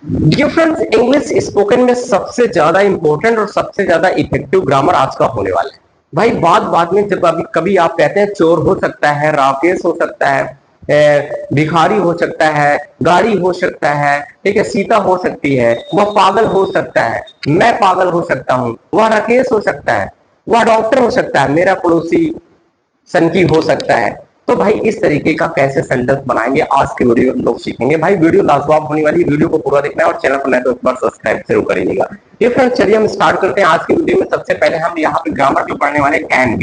Dear friends, English spoken में सबसे ज्यादा इंपॉर्टेंट और सबसे ज्यादा इफेक्टिव ग्रामर आज का होने वाला है। भाई बात बात में जब अभी कभी आप कहते हैं चोर हो सकता है, राकेश हो सकता है, भिखारी हो सकता है, गाड़ी हो सकता है, ठीक है, सीता हो सकती है, वह पागल हो सकता है, मैं पागल हो सकता हूं, वह राकेश हो सकता है, वह डॉक्टर हो सकता है, मेरा पड़ोसी सनकी हो सकता है। तो भाई इस तरीके का कैसे सेंटेंस बनाएंगे आज के वीडियो में लोग सीखेंगे। भाई वीडियो लाजवाब होने वाली है, वीडियो को पूरा देखना है और चैनल पर नए तो एक बार सब्सक्राइब जरूर करिएगा। ये फ्रेंड्स चलिए हम स्टार्ट करते हैं आज की वीडियो में। सबसे पहले हम यहाँ पे ग्रामर जो पढ़ने वाले कैन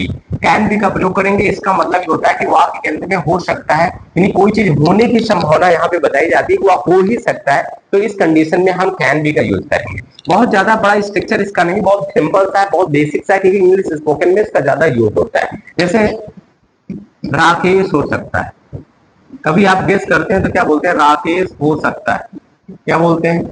बी का प्रयोग करेंगे। इसका मतलब ये होता है कि वाक्य के अंत में हो सकता है, यानी कोई चीज होने की संभावना यहाँ पे बताई जाती है, वह हो ही सकता है। तो इस कंडीशन में हम कैन बी का यूज करेंगे। बहुत ज्यादा बड़ा स्ट्रक्चर इसका नहीं, बहुत सिंपल सा है, बहुत बेसिक सा है, क्योंकि इंग्लिश स्पोकन में इसका ज्यादा यूज होता है। जैसे राकेश हो सकता है, कभी आप गेस करते हैं तो क्या बोलते हैं? राकेश हो सकता है। क्या बोलते हैं?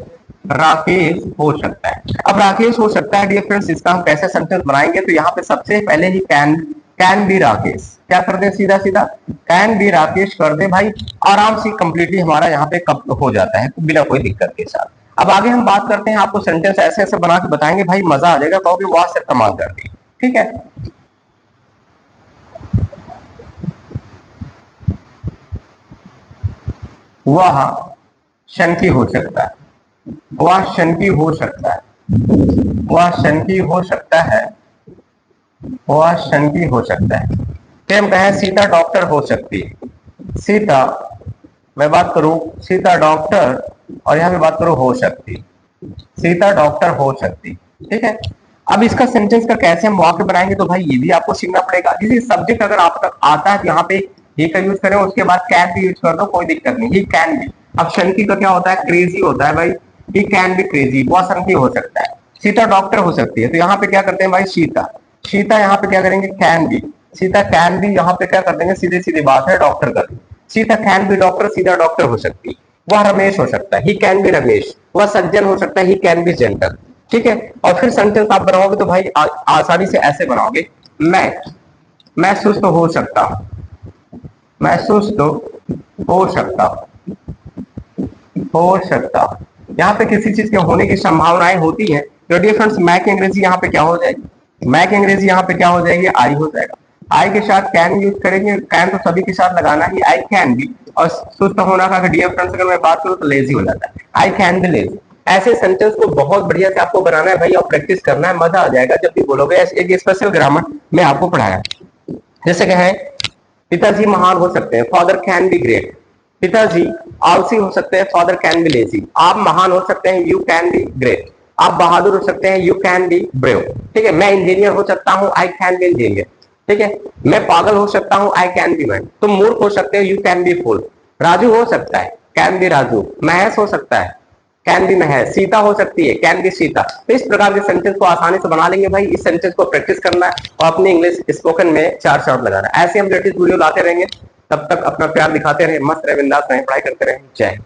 राकेश हो सकता है। अब राकेश हो सकता है डियर फ्रेंड्स, इसका हम कैसे सेंटेंस बनाएंगे? तो यहाँ पे सबसे पहले ही कैन बी राकेश क्या कर दे, सीधा सीधा कैन बी राकेश कर दे भाई, आराम से कंप्लीटली हमारा यहाँ पे कब हो जाता है बिना कोई दिक्कत के साथ। अब आगे हम बात करते हैं, आपको सेंटेंस ऐसे ऐसे बना के बताएंगे, भाई मजा आ जाएगा, कहोगे वाह से कमाल कर दी। ठीक है, वह शनकी हो सकता है, वह शनकी हो सकता है, वह शनकी हो सकता है, वह शनकी हो सकता है। फिर हम कहें सीता डॉक्टर हो सकती है, सीता मैं बात करूं सीता डॉक्टर, और यहां पे बात करूं हो सकती, सीता डॉक्टर हो सकती। ठीक है, अब इसका सेंटेंस का कैसे हम वाक्य बनाएंगे तो भाई ये भी आपको सीखना पड़ेगा। किसी सब्जेक्ट अगर आप तक आता है तो यहाँ पे ही का यूज करें, उसके बाद कैन भी यूज कर दो, कोई दिक्कत नहीं, ही कैन भी। अब शनकी का क्या होता है? क्रेजी होता है भाई, ही कैन बी क्रेजी, बहुत शनकी हो सकता है। सीता डॉक्टर हो सकती है, तो यहाँ पे क्या करते हैं भाई? सीता, सीता यहाँ पे क्या करेंगे? Can be, Sita can be, यहाँ पे क्या कर देंगे? सीधी सीधी बात है, डॉक्टर कर देंगे। सीता कैन बी डॉक्टर, सीधा डॉक्टर हो सकती है। वह रमेश हो सकता है, ही कैन बी रमेश। वह सज्जन हो सकता है, ही कैन बी जेंटल। ठीक है, और फिर सेंटेंस आप बनाओगे तो भाई आसानी से ऐसे बनाओगे, मैं सुस्त हो सकता हूं, मैं सुस्त हो सकता हूं, हो सकता हूं। यहाँ पे किसी चीज के होने की संभावनाएं होती है। तो डियर फ्रेंड्स, मैं की अंग्रेजी यहाँ पे क्या हो जाएगी? मैं की अंग्रेजी यहाँ पे क्या हो जाएगी? आई हो जाएगा। आई के साथ कैन यूज करेंगे, कैन तो सभी के साथ लगाना ही, आई कैन बी। और सुस्त होना का डियर फ्रेंड्स अगर मैं बात करूं तो लेजी हो जाता है, आई कैन बी लेजी। ऐसे सेंटेंस को बहुत बढ़िया से आपको बनाना है भाई, और प्रैक्टिस करना है, मजा आ जाएगा जब भी बोलोगे। एक स्पेशल ग्रामर में आपको पढ़ाया, जैसे कहें पिताजी महान हो सकते हैं, फादर कैन बी ग्रेट। पिताजी आलसी हो सकते हैं, फादर कैन बी लेजी। आप महान हो सकते हैं, यू कैन बी ग्रेट। आप बहादुर हो सकते हैं, यू कैन बी ब्रेव। ठीक है, मैं इंजीनियर हो सकता हूं, आई कैन बी इंजीनियर। ठीक है, मैं पागल हो सकता हूं, आई कैन बी मैन। तुम मूर्ख हो सकते हो, you can B full. Raju हो सकता है, कैन बी राजू। महेश हो सकता है, कैन बी महेश। सीता हो सकती है, कैन बी सीता। तो इस प्रकार के सेंटेंस को आसानी से बना लेंगे भाई। इस सेंटेंस को प्रैक्टिस करना है और अपने इंग्लिश स्पोकन में 4 शॉट लगाना है। ऐसे हम लेटेस्ट वीडियो लाते रहेंगे, तब तक अपना प्यार दिखाते रहे, मस्त रहे, बिंदास रहे, पढ़ाई करते रहे। जय हिंद।